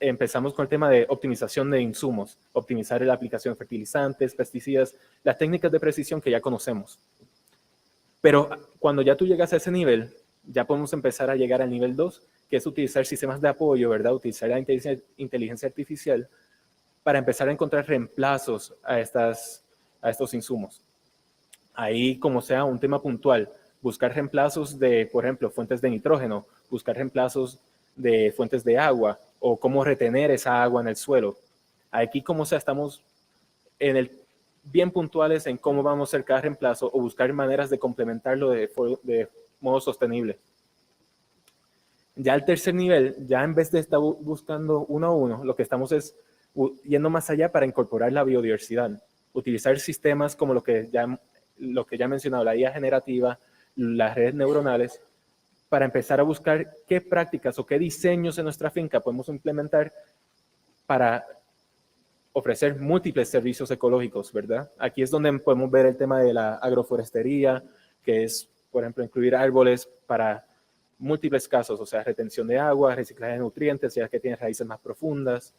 empezamos con el tema de optimización de insumos, optimizar la aplicación de fertilizantes, pesticidas, las técnicas de precisión que ya conocemos. Pero cuando ya tú llegas a ese nivel, ya podemos empezar a llegar al nivel 2, que es utilizar sistemas de apoyo, ¿verdad? Utilizar la inteligencia artificial para empezar a encontrar reemplazos a estos insumos. Ahí, como sea un tema puntual, buscar reemplazos de, por ejemplo, fuentes de nitrógeno, buscar reemplazos de fuentes de agua o cómo retener esa agua en el suelo. Aquí, como sea, estamos bien puntuales en cómo vamos a hacer cada reemplazo o buscar maneras de complementarlo de modo sostenible. Ya al tercer nivel, ya en vez de estar buscando uno a uno, lo que estamos es yendo más allá para incorporar la biodiversidad. Utilizar sistemas como lo que ya he mencionado, la IA generativa, las redes neuronales, para empezar a buscar qué prácticas o qué diseños en nuestra finca podemos implementar para ofrecer múltiples servicios ecológicos, ¿verdad? Aquí es donde podemos ver el tema de la agroforestería, que es, por ejemplo, incluir árboles para múltiples casos, o sea, retención de agua, reciclaje de nutrientes, ya que tiene raíces más profundas,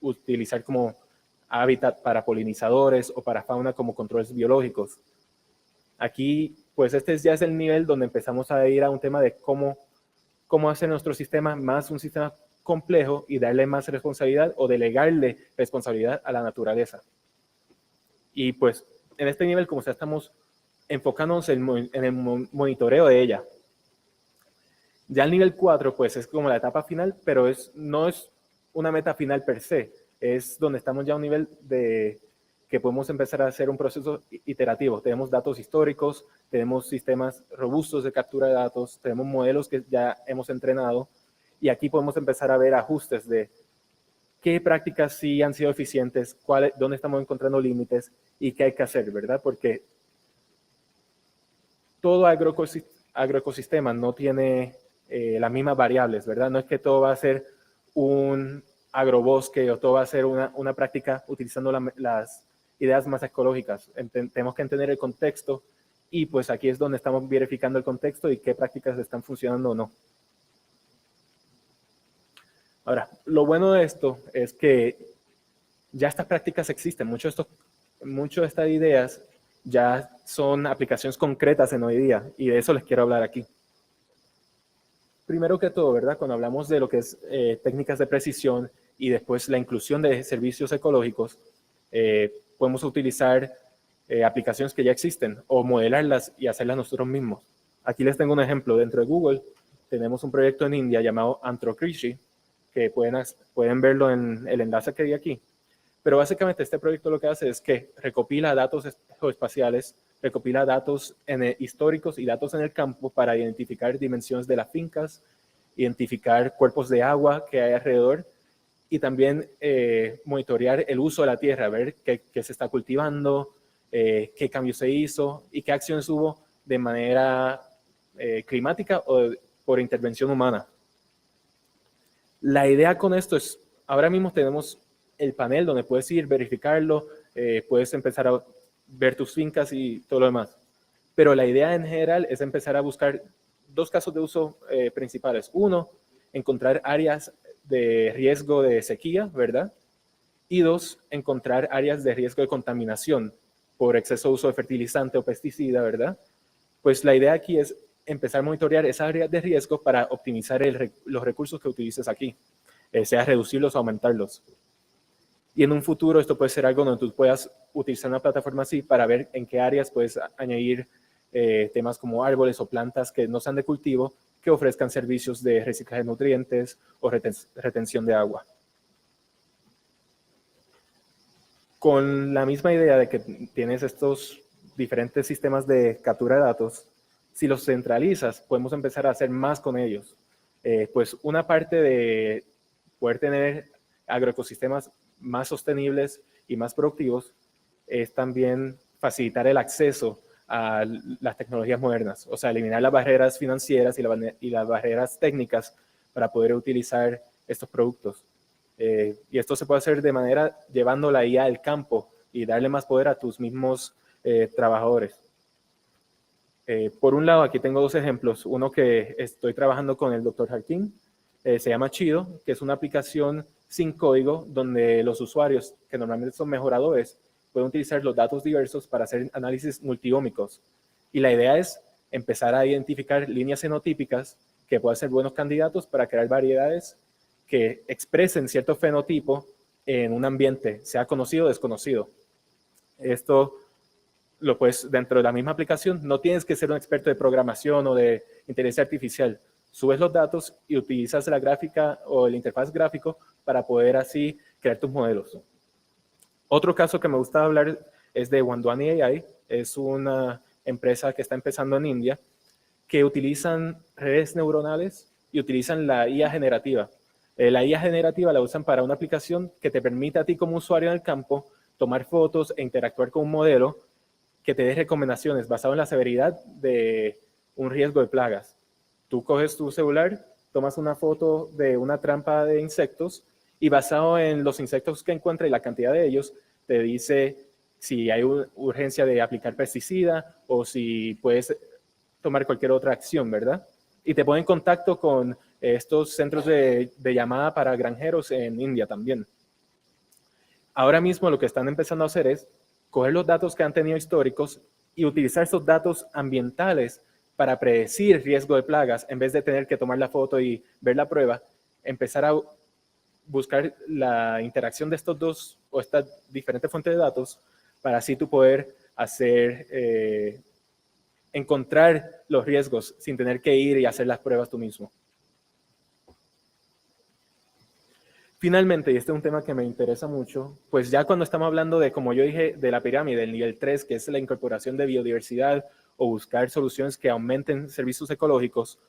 utilizar como hábitat para polinizadores o para fauna como controles biológicos. Aquí, pues ya es el nivel donde empezamos a ir a un tema de cómo hacer nuestro sistema más un sistema complejo y darle más responsabilidad o delegarle responsabilidad a la naturaleza. Y pues en este nivel, como sea, estamos enfocándonos en el monitoreo de ella. Ya el nivel 4, pues es como la etapa final, pero no es una meta final per se. Es donde estamos ya a un nivel de que podemos empezar a hacer un proceso iterativo. Tenemos datos históricos, tenemos sistemas robustos de captura de datos, tenemos modelos que ya hemos entrenado y aquí podemos empezar a ver ajustes de qué prácticas sí han sido eficientes, dónde estamos encontrando límites y qué hay que hacer, ¿verdad? Porque todo agroecosistema no tiene las mismas variables, ¿verdad? No es que todo va a ser un agrobosque o todo va a ser una práctica utilizando las ideas más ecológicas. Tenemos que entender el contexto y pues aquí es donde estamos verificando el contexto y qué prácticas están funcionando o no. Ahora, lo bueno de esto es que ya estas prácticas existen. Muchas de estas ideas ya son aplicaciones concretas en hoy día y de eso les quiero hablar aquí. Primero que todo, ¿verdad? Cuando hablamos de lo que es técnicas de precisión y después la inclusión de servicios ecológicos, podemos utilizar aplicaciones que ya existen o modelarlas y hacerlas nosotros mismos. Aquí les tengo un ejemplo. Dentro de Google tenemos un proyecto en India llamado Antrokrishi, que pueden verlo en el enlace que di aquí. Pero básicamente este proyecto lo que hace es que recopila datos geoespaciales, recopila datos históricos y datos en el campo para identificar dimensiones de las fincas, identificar cuerpos de agua que hay alrededor y también monitorear el uso de la tierra, ver qué se está cultivando, qué cambios se hizo y qué acciones hubo de manera climática o por intervención humana. La idea con esto es, ahora mismo tenemos el panel donde puedes ir, verificarlo, puedes empezar a ver tus fincas y todo lo demás. Pero la idea en general es empezar a buscar dos casos de uso principales. Uno, encontrar áreas de riesgo de sequía, ¿verdad? Y dos, encontrar áreas de riesgo de contaminación por exceso de uso de fertilizante o pesticida, ¿verdad? Pues la idea aquí es empezar a monitorear esas áreas de riesgo para optimizar los recursos que utilices aquí, sea reducirlos o aumentarlos. Y en un futuro esto puede ser algo donde tú puedas utilizar una plataforma así para ver en qué áreas puedes añadir temas como árboles o plantas que no sean de cultivo, que ofrezcan servicios de reciclaje de nutrientes o retención de agua. Con la misma idea de que tienes estos diferentes sistemas de captura de datos, si los centralizas, podemos empezar a hacer más con ellos. Pues una parte de poder tener agroecosistemas más sostenibles y más productivos es también facilitar el acceso a las tecnologías modernas, o sea, eliminar las barreras financieras y las barreras técnicas para poder utilizar estos productos. Y esto se puede hacer de manera llevando la IA al campo y darle más poder a tus mismos trabajadores. Por un lado, aquí tengo dos ejemplos. Uno que estoy trabajando con el Dr. Hakim, se llama Chido, que es una aplicación sin código donde los usuarios, que normalmente son mejoradores, pueden utilizar los datos diversos para hacer análisis multiómicos. Y la idea es empezar a identificar líneas fenotípicas que puedan ser buenos candidatos para crear variedades que expresen cierto fenotipo en un ambiente, sea conocido o desconocido. Esto lo puedes, dentro de la misma aplicación, no tienes que ser un experto de programación o de inteligencia artificial. Subes los datos y utilizas la gráfica o el interfaz gráfico para poder así crear tus modelos. Otro caso que me gusta hablar es de Wandwani AI. Es una empresa que está empezando en India, que utilizan redes neuronales y utilizan la IA generativa. La IA generativa la usan para una aplicación que te permite a ti como usuario en el campo tomar fotos e interactuar con un modelo que te dé recomendaciones basado en la severidad de un riesgo de plagas. Tú coges tu celular, tomas una foto de una trampa de insectos y basado en los insectos que encuentra y la cantidad de ellos, te dice si hay urgencia de aplicar pesticida o si puedes tomar cualquier otra acción, ¿verdad? Y te pone en contacto con estos centros de llamada para granjeros en India también. Ahora mismo lo que están empezando a hacer es coger los datos que han tenido históricos y utilizar esos datos ambientales para predecir riesgo de plagas, en vez de tener que tomar la foto y ver la prueba, empezar a buscar la interacción de estos dos o estas diferentes fuentes de datos para así tú poder hacer, encontrar los riesgos sin tener que ir y hacer las pruebas tú mismo. Finalmente, y este es un tema que me interesa mucho, pues ya cuando estamos hablando de, como yo dije, de la pirámide, el nivel 3, que es la incorporación de biodiversidad o buscar soluciones que aumenten servicios ecológicos,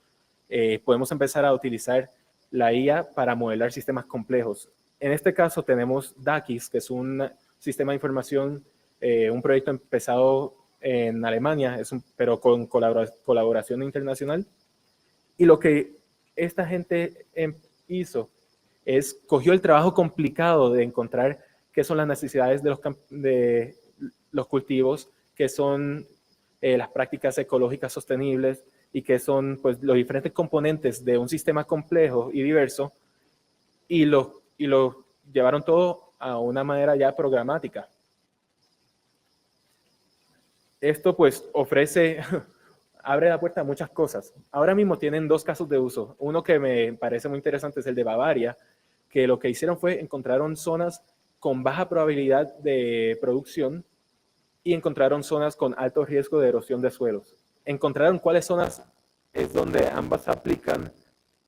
podemos empezar a utilizar la IA para modelar sistemas complejos. En este caso tenemos DAKIS, que es un sistema de información, un proyecto empezado en Alemania, pero con colaboración internacional. Y lo que esta gente hizo es cogió el trabajo complicado de encontrar qué son las necesidades de los cultivos, qué son las prácticas ecológicas sostenibles y qué son pues, los diferentes componentes de un sistema complejo y diverso, y lo llevaron todo a una manera ya programática. Esto pues ofrece, abre la puerta a muchas cosas. Ahora mismo tienen dos casos de uso. Uno que me parece muy interesante es el de Bavaria, que lo que hicieron fue encontraron zonas con baja probabilidad de producción y encontraron zonas con alto riesgo de erosión de suelos. Encontraron cuáles zonas es donde ambas aplican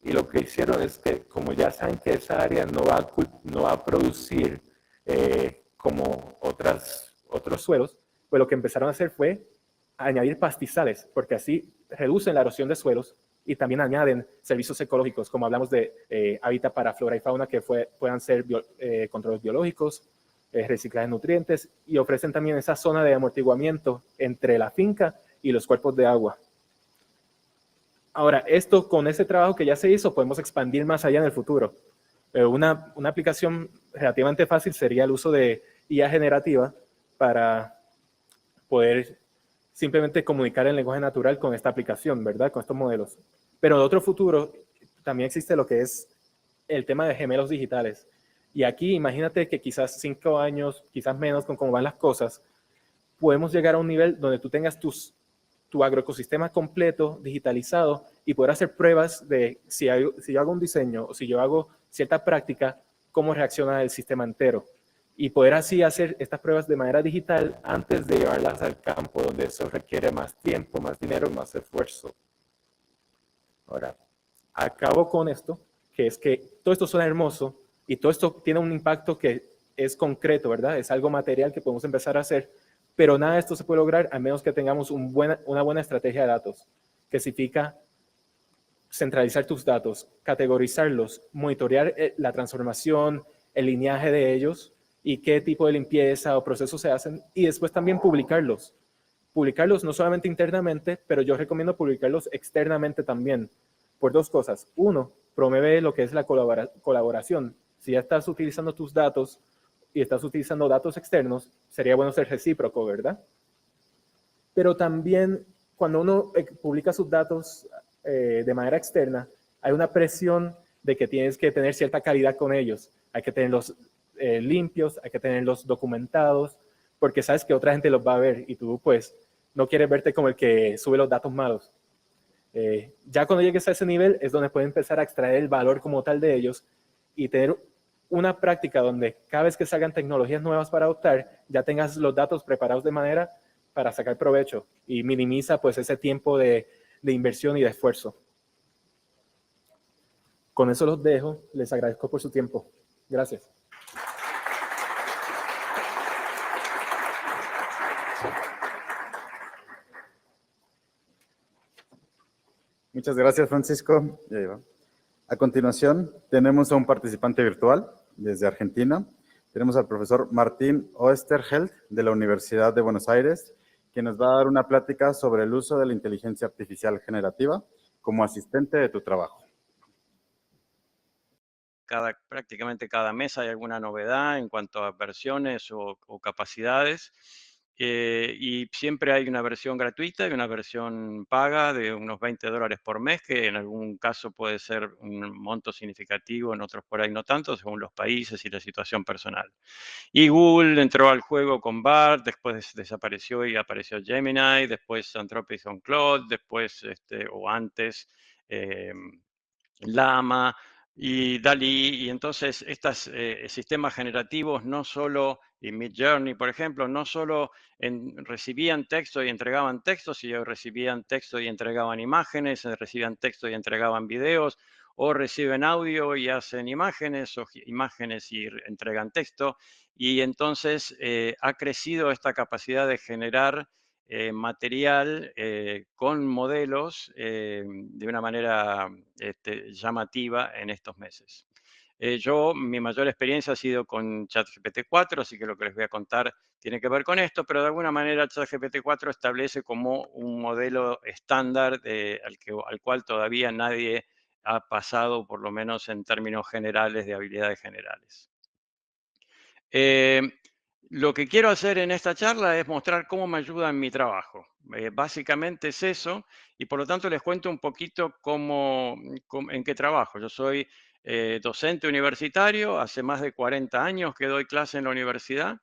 y lo que hicieron es que como ya saben que esa área no va a producir como otros suelos, pues lo que empezaron a hacer fue añadir pastizales, porque así reducen la erosión de suelos y también añaden servicios ecológicos, como hablamos de hábitat para flora y fauna, que puedan ser controles biológicos, reciclaje de nutrientes, y ofrecen también esa zona de amortiguamiento entre la finca y los cuerpos de agua. Ahora, esto con ese trabajo que ya se hizo, podemos expandir más allá en el futuro. Una aplicación relativamente fácil sería el uso de IA generativa para poder simplemente comunicar en lenguaje natural con esta aplicación, ¿verdad? Con estos modelos. Pero en otro futuro también existe lo que es el tema de gemelos digitales. Y aquí imagínate que quizás 5 años, quizás menos con cómo van las cosas, podemos llegar a un nivel donde tú tengas tu agroecosistema completo, digitalizado, y poder hacer pruebas de si yo hago un diseño o si yo hago cierta práctica, cómo reacciona el sistema entero. Y poder así hacer estas pruebas de manera digital antes de llevarlas al campo, donde eso requiere más tiempo, más dinero, más esfuerzo. Ahora, acabo con esto, que es que todo esto suena hermoso y todo esto tiene un impacto que es concreto, ¿verdad? Es algo material que podemos empezar a hacer, pero nada de esto se puede lograr a menos que tengamos una buena estrategia de datos, que significa centralizar tus datos, categorizarlos, monitorear la transformación, el lineaje de ellos y qué tipo de limpieza o procesos se hacen, y después también publicarlos. Publicarlos no solamente internamente, pero yo recomiendo publicarlos externamente también, por dos cosas. Uno, promueve lo que es la colaboración. Si ya estás utilizando tus datos y estás utilizando datos externos, sería bueno ser recíproco, ¿verdad? Pero también cuando uno publica sus datos de manera externa, hay una presión de que tienes que tener cierta calidad con ellos. Hay que tenerlos limpios, hay que tenerlos documentados, porque sabes que otra gente los va a ver y tú pues no quieres verte como el que sube los datos malos. Ya cuando llegues a ese nivel es donde puedes empezar a extraer el valor como tal de ellos y tener una práctica donde cada vez que salgan tecnologías nuevas para adoptar, ya tengas los datos preparados de manera para sacar provecho y minimiza pues ese tiempo de inversión y de esfuerzo. Con eso los dejo. Les agradezco por su tiempo. Gracias. Muchas gracias, Francisco. A continuación, tenemos a un participante virtual desde Argentina. Tenemos al profesor Martín Oesterheld de la Universidad de Buenos Aires, que nos va a dar una plática sobre el uso de la inteligencia artificial generativa como asistente de tu trabajo. Prácticamente cada mes hay alguna novedad en cuanto a versiones o capacidades. Y siempre hay una versión gratuita y una versión paga de unos $20 por mes, que en algún caso puede ser un monto significativo, en otros por ahí no tanto, según los países y la situación personal. Y Google entró al juego con BART, después desapareció y apareció Gemini, después Anthropic con Claude, después, o antes, Llama y DALL-E, y entonces estos sistemas generativos no solo, y Midjourney, por ejemplo, no solo recibían texto y entregaban texto, sino recibían texto y entregaban imágenes, recibían texto y entregaban videos, o reciben audio y hacen imágenes, o imágenes y entregan texto, y entonces ha crecido esta capacidad de generar material con modelos de una manera llamativa en estos meses. Mi mayor experiencia ha sido con ChatGPT 4, así que lo que les voy a contar tiene que ver con esto, pero de alguna manera ChatGPT 4 establece como un modelo estándar al cual todavía nadie ha pasado, por lo menos en términos generales de habilidades generales. Lo que quiero hacer en esta charla es mostrar cómo me ayuda en mi trabajo. Básicamente es eso, y por lo tanto les cuento un poquito en qué trabajo. Yo soy docente universitario, hace más de 40 años que doy clase en la universidad.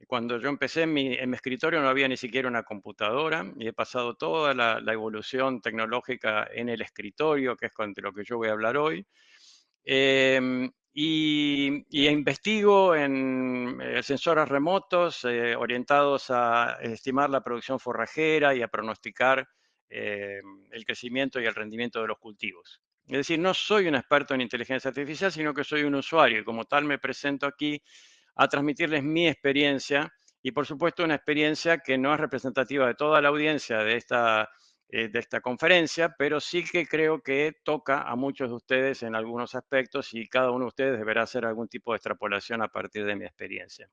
Cuando yo empecé en mi escritorio no había ni siquiera una computadora, y he pasado toda la evolución tecnológica en el escritorio, que es de lo que yo voy a hablar hoy. Y investigo en sensores remotos orientados a estimar la producción forrajera y a pronosticar el crecimiento y el rendimiento de los cultivos. Es decir, no soy un experto en inteligencia artificial, sino que soy un usuario y como tal me presento aquí a transmitirles mi experiencia y por supuesto una experiencia que no es representativa de toda la audiencia de esta conferencia, pero sí que creo que toca a muchos de ustedes en algunos aspectos y cada uno de ustedes deberá hacer algún tipo de extrapolación a partir de mi experiencia.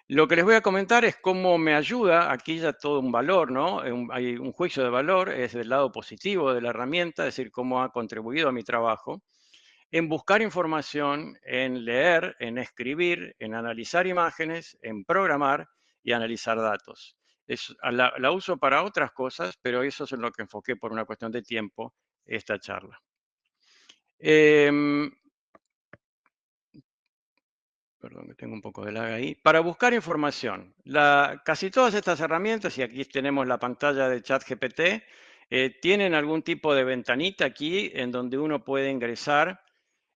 Lo que les voy a comentar es cómo me ayuda, aquí ya todo un valor, ¿no? Hay un juicio de valor, es del lado positivo de la herramienta, es decir, cómo ha contribuido a mi trabajo, en buscar información, en leer, en escribir, en analizar imágenes, en programar y analizar datos. La uso para otras cosas, pero eso es en lo que enfoqué por una cuestión de tiempo esta charla. Perdón, que tengo un poco de lag ahí. Para buscar información, casi todas estas herramientas, y aquí tenemos la pantalla de ChatGPT, tienen algún tipo de ventanita aquí en donde uno puede ingresar.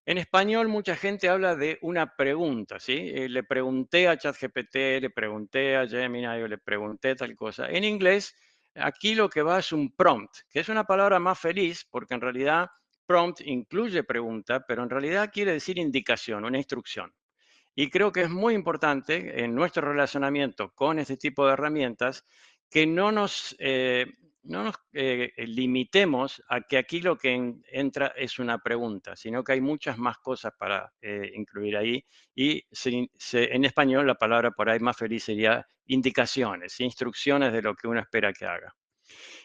En español mucha gente habla de una pregunta, ¿sí? Le pregunté a ChatGPT, le pregunté a Gemini o le pregunté tal cosa. En inglés, aquí lo que va es un prompt, que es una palabra más feliz porque en realidad prompt incluye pregunta, pero en realidad quiere decir indicación, una instrucción. Y creo que es muy importante en nuestro relacionamiento con este tipo de herramientas que no nos limitemos a que aquí lo que entra es una pregunta, sino que hay muchas más cosas para incluir ahí. Y en español la palabra por ahí más feliz sería indicaciones, instrucciones de lo que uno espera que haga.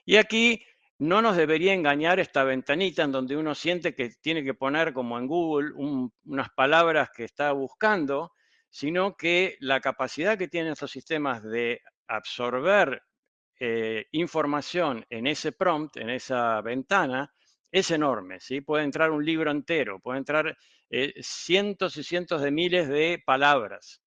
Y aquí no nos debería engañar esta ventanita en donde uno siente que tiene que poner, como en Google, unas palabras que está buscando, sino que la capacidad que tienen estos sistemas de absorber información en ese prompt, en esa ventana, es enorme, ¿sí? Puede entrar un libro entero, puede entrar cientos y cientos de miles de palabras.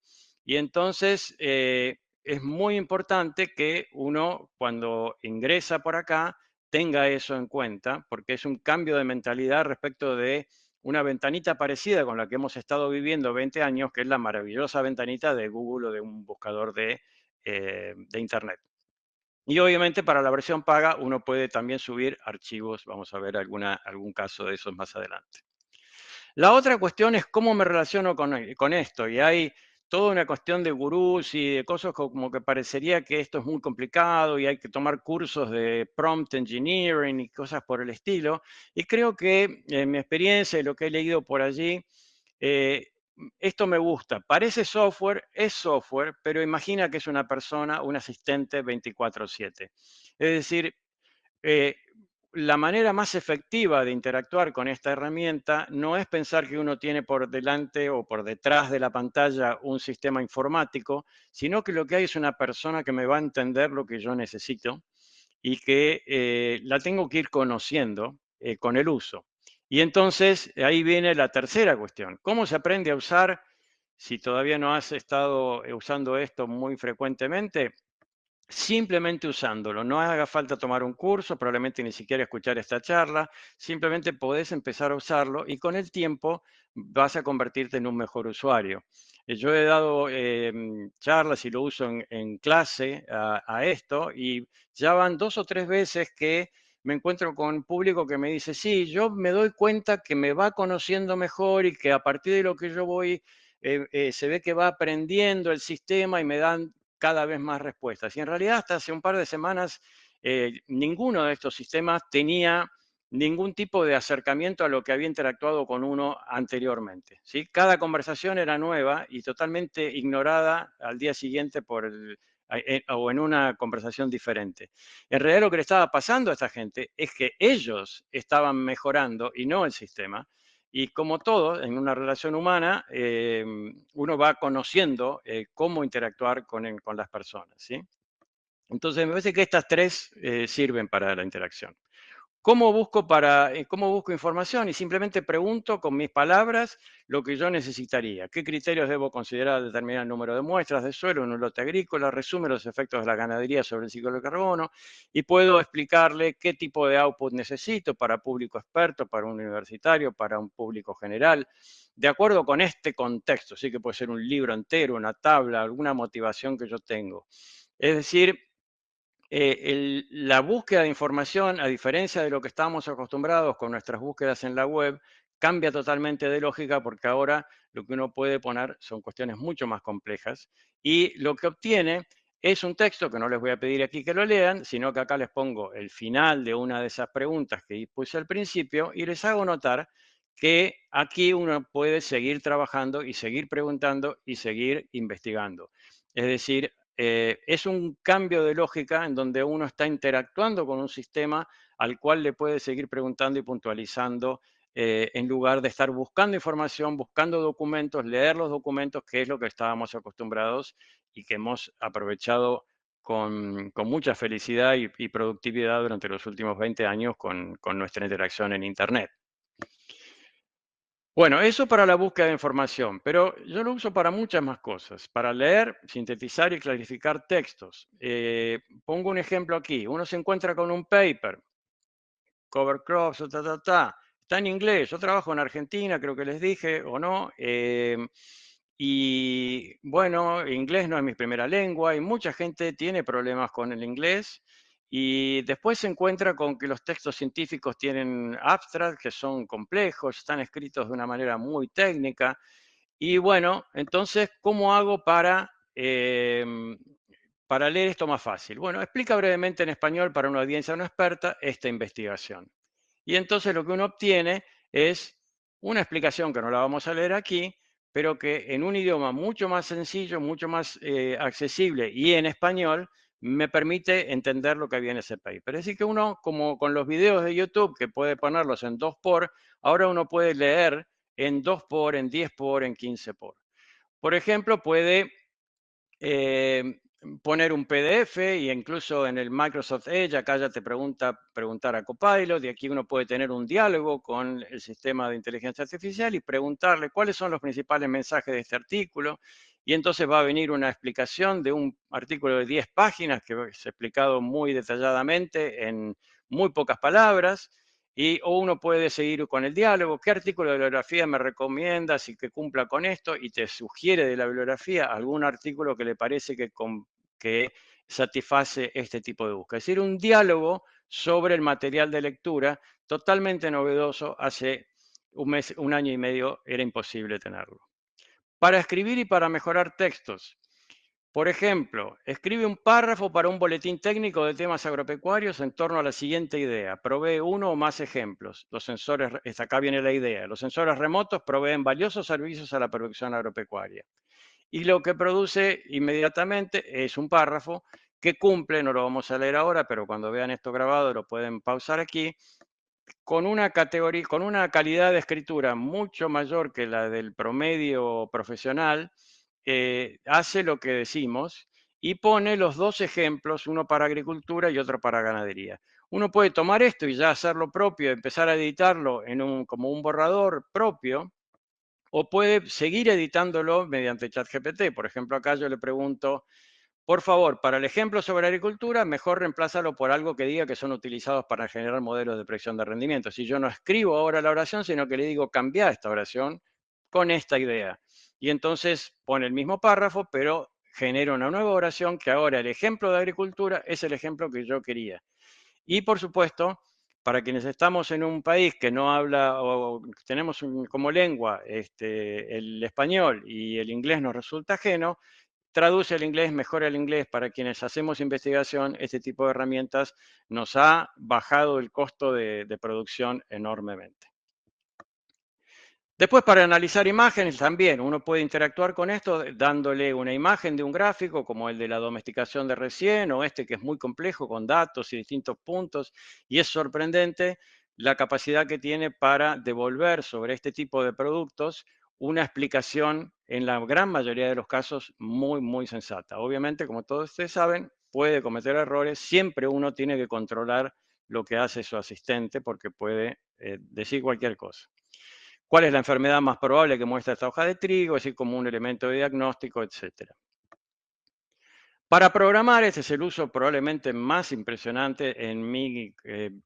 Y entonces es muy importante que uno, cuando ingresa por acá, tenga eso en cuenta, porque es un cambio de mentalidad respecto de una ventanita parecida con la que hemos estado viviendo 20 años, que es la maravillosa ventanita de Google o de un buscador de Internet. Y obviamente para la versión paga uno puede también subir archivos. Vamos a ver algún caso de esos más adelante. La otra cuestión es cómo me relaciono con esto. Y hay toda una cuestión de gurús y de cosas como que parecería que esto es muy complicado y hay que tomar cursos de prompt engineering y cosas por el estilo. Y creo que en mi experiencia y lo que he leído por allí, eh, esto me gusta. Parece software, es software, pero imagina que es una persona, un asistente 24/7. Es decir, eh, la manera más efectiva de interactuar con esta herramienta no es pensar que uno tiene por delante o por detrás de la pantalla un sistema informático, sino que lo que hay es una persona que me va a entender lo que yo necesito y que la tengo que ir conociendo con el uso. Y entonces ahí viene la tercera cuestión. ¿Cómo se aprende a usar si todavía no has estado usando esto muy frecuentemente? Simplemente usándolo, no haga falta tomar un curso, probablemente ni siquiera escuchar esta charla, simplemente podés empezar a usarlo y con el tiempo vas a convertirte en un mejor usuario. Yo he dado charlas y lo uso en clase a esto y ya van 2 o 3 veces que me encuentro con un público que me dice, sí, yo me doy cuenta que me va conociendo mejor y que a partir de lo que yo voy, se ve que va aprendiendo el sistema y me dan cada vez más respuestas. Y en realidad hasta hace un par de semanas ninguno de estos sistemas tenía ningún tipo de acercamiento a lo que había interactuado con uno anteriormente, ¿sí? Cada conversación era nueva y totalmente ignorada al día siguiente o en una conversación diferente. En realidad lo que le estaba pasando a esta gente es que ellos estaban mejorando y no el sistema. Y como todo, en una relación humana, uno va conociendo cómo interactuar con las personas, ¿sí? Entonces, me parece que estas tres sirven para la interacción. ¿Cómo busco información? Y simplemente pregunto con mis palabras lo que yo necesitaría. ¿Qué criterios debo considerar al determinar el número de muestras de suelo en un lote agrícola? Resume los efectos de la ganadería sobre el ciclo del carbono y puedo explicarle qué tipo de output necesito para público experto, para un universitario, para un público general, de acuerdo con este contexto. Sí que puede ser un libro entero, una tabla, alguna motivación que yo tengo. Es decir, la búsqueda de información, a diferencia de lo que estábamos acostumbrados con nuestras búsquedas en la web, cambia totalmente de lógica porque ahora lo que uno puede poner son cuestiones mucho más complejas y lo que obtiene es un texto que no les voy a pedir aquí que lo lean, sino que acá les pongo el final de una de esas preguntas que puse al principio y les hago notar que aquí uno puede seguir trabajando y seguir preguntando y seguir investigando. Es decir, es un cambio de lógica en donde uno está interactuando con un sistema al cual le puede seguir preguntando y puntualizando en lugar de estar buscando información, buscando documentos, leer los documentos, que es lo que estábamos acostumbrados y que hemos aprovechado con mucha felicidad y productividad durante los últimos 20 años con nuestra interacción en Internet. Bueno, eso para la búsqueda de información, pero yo lo uso para muchas más cosas, para leer, sintetizar y clarificar textos. Pongo un ejemplo aquí. Uno se encuentra con un paper, cover crops, está en inglés. Yo trabajo en Argentina, creo que les dije, o no. Y bueno, inglés no es mi primera lengua y mucha gente tiene problemas con el inglés. Y después se encuentra con que los textos científicos tienen abstracts que son complejos, están escritos de una manera muy técnica. Y bueno, entonces, ¿cómo hago para leer esto más fácil? Bueno, explica brevemente en español para una audiencia no experta esta investigación. Y entonces lo que uno obtiene es una explicación que no la vamos a leer aquí, pero que en un idioma mucho más sencillo, mucho más accesible y en español, me permite entender lo que había en ese paper. Es decir, que uno, como con los videos de YouTube, que puede ponerlos en 2x, ahora uno puede leer en 2x, en 10x, en 15x. Por ejemplo, puede poner un PDF y incluso en el Microsoft Edge, acá ya te preguntar a Copilot, y aquí uno puede tener un diálogo con el sistema de inteligencia artificial y preguntarle cuáles son los principales mensajes de este artículo, y entonces va a venir una explicación de un artículo de 10 páginas que es explicado muy detalladamente en muy pocas palabras, o uno puede seguir con el diálogo, qué artículo de bibliografía me recomiendas y que cumpla con esto, y te sugiere de la bibliografía algún artículo que le parece que satisface este tipo de búsqueda. Es decir, un diálogo sobre el material de lectura totalmente novedoso. Hace un año y medio era imposible tenerlo. Para escribir y para mejorar textos. Por ejemplo, escribe un párrafo para un boletín técnico de temas agropecuarios en torno a la siguiente idea. Provee uno o más ejemplos. Acá viene la idea. Los sensores remotos proveen valiosos servicios a la producción agropecuaria. Y lo que produce inmediatamente es un párrafo que cumple, no lo vamos a leer ahora, pero cuando vean esto grabado lo pueden pausar aquí, con una categoría, con una calidad de escritura mucho mayor que la del promedio profesional. Hace lo que decimos y pone los dos ejemplos, uno para agricultura y otro para ganadería. Uno puede tomar esto y ya hacer lo propio, empezar a editarlo como un borrador propio, o puede seguir editándolo mediante ChatGPT. Por ejemplo, acá yo le pregunto, por favor, para el ejemplo sobre agricultura, mejor reemplázalo por algo que diga que son utilizados para generar modelos de predicción de rendimiento. Si yo no escribo ahora la oración, sino que le digo, cambia esta oración con esta idea. Y entonces pone el mismo párrafo, pero genera una nueva oración que ahora el ejemplo de agricultura es el ejemplo que yo quería. Y por supuesto, para quienes estamos en un país que no habla o tenemos como lengua el español y el inglés nos resulta ajeno, traduce el inglés, mejora el inglés. Para quienes hacemos investigación, este tipo de herramientas nos ha bajado el costo de producción enormemente. Después, para analizar imágenes también, uno puede interactuar con esto dándole una imagen de un gráfico como el de la domesticación de recién, o este que es muy complejo con datos y distintos puntos, y es sorprendente la capacidad que tiene para devolver sobre este tipo de productos una explicación, en la gran mayoría de los casos, muy, muy sensata. Obviamente, como todos ustedes saben, puede cometer errores, siempre uno tiene que controlar lo que hace su asistente porque puede decir cualquier cosa. ¿Cuál es la enfermedad más probable que muestra esta hoja de trigo? Así como un elemento de diagnóstico, etcétera. Para programar, este es el uso probablemente más impresionante en mi, mi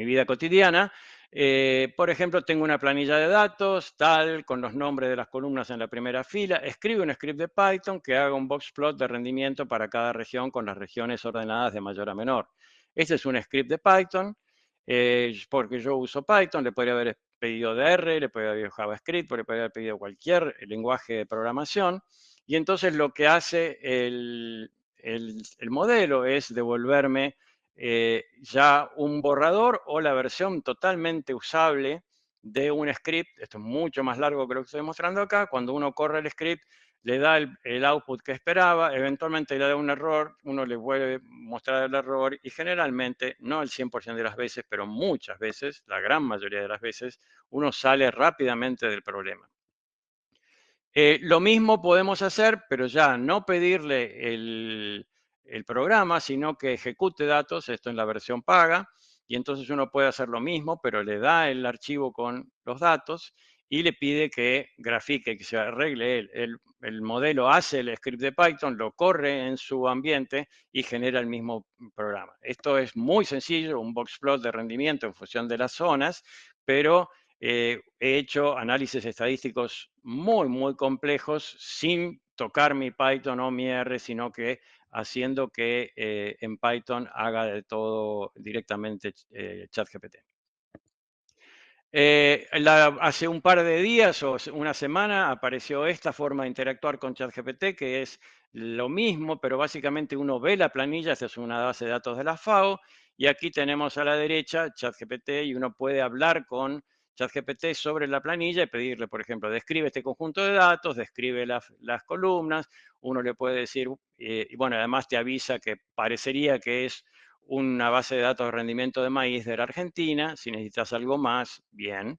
vida cotidiana. Por ejemplo, tengo una planilla de datos, tal, con los nombres de las columnas en la primera fila. Escribe un script de Python que haga un boxplot de rendimiento para cada región con las regiones ordenadas de mayor a menor. Este es un script de Python, porque yo uso Python. Le podría haber pedido DR, le podría haber pedido JavaScript, le podría haber pedido cualquier lenguaje de programación. Y entonces lo que hace el modelo es devolverme ya un borrador o la versión totalmente usable de un script. Esto es mucho más largo que lo que estoy mostrando acá. Cuando uno corre el script, le da el output que esperaba, eventualmente le da un error, uno le vuelve a mostrar el error y generalmente, no el 100% de las veces, pero muchas veces, la gran mayoría de las veces, uno sale rápidamente del problema. Lo mismo podemos hacer, pero ya no pedirle el programa, sino que ejecute datos, esto en la versión paga, y entonces uno puede hacer lo mismo, pero le da el archivo con los datos y le pide que grafique, que se arregle el modelo, hace el script de Python, lo corre en su ambiente y genera el mismo programa. Esto es muy sencillo, un boxplot de rendimiento en función de las zonas, pero he hecho análisis estadísticos muy, muy complejos sin tocar mi Python o mi R, sino que haciendo que en Python haga de todo directamente ChatGPT. Hace un par de días o una semana apareció esta forma de interactuar con ChatGPT, que es lo mismo, pero básicamente uno ve la planilla. Esta es una base de datos de la FAO, y aquí tenemos a la derecha ChatGPT, y uno puede hablar con ChatGPT sobre la planilla y pedirle, por ejemplo, describe este conjunto de datos, describe las columnas. Uno le puede decir, y bueno, además te avisa que parecería que es una base de datos de rendimiento de maíz de la Argentina. Si necesitas algo más, bien.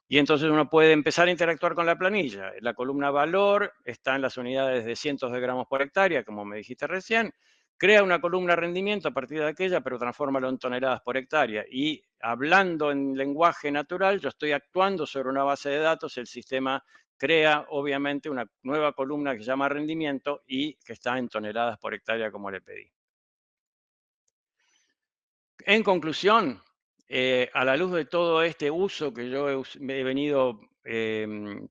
Y entonces uno puede empezar a interactuar con la planilla. La columna valor está en las unidades de cientos de gramos por hectárea, como me dijiste recién. Crea una columna rendimiento a partir de aquella, pero transfórmalo en toneladas por hectárea. Y hablando en lenguaje natural, yo estoy actuando sobre una base de datos, el sistema crea obviamente una nueva columna que se llama rendimiento y que está en toneladas por hectárea como le pedí. En conclusión, a la luz de todo este uso que yo he venido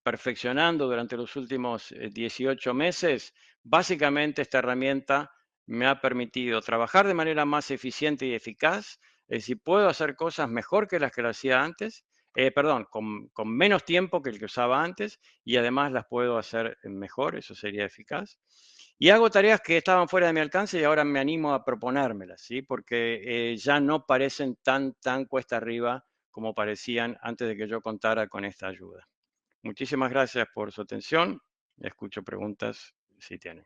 perfeccionando durante los últimos 18 meses, básicamente esta herramienta me ha permitido trabajar de manera más eficiente y eficaz, es decir, puedo hacer cosas mejor que las que hacía antes, perdón, con menos tiempo que el que usaba antes, y además las puedo hacer mejor, eso sería eficaz. Y hago tareas que estaban fuera de mi alcance y ahora me animo a proponérmelas, ¿sí? Porque ya no parecen tan cuesta arriba como parecían antes de que yo contara con esta ayuda. Muchísimas gracias por su atención. Escucho preguntas si tienen.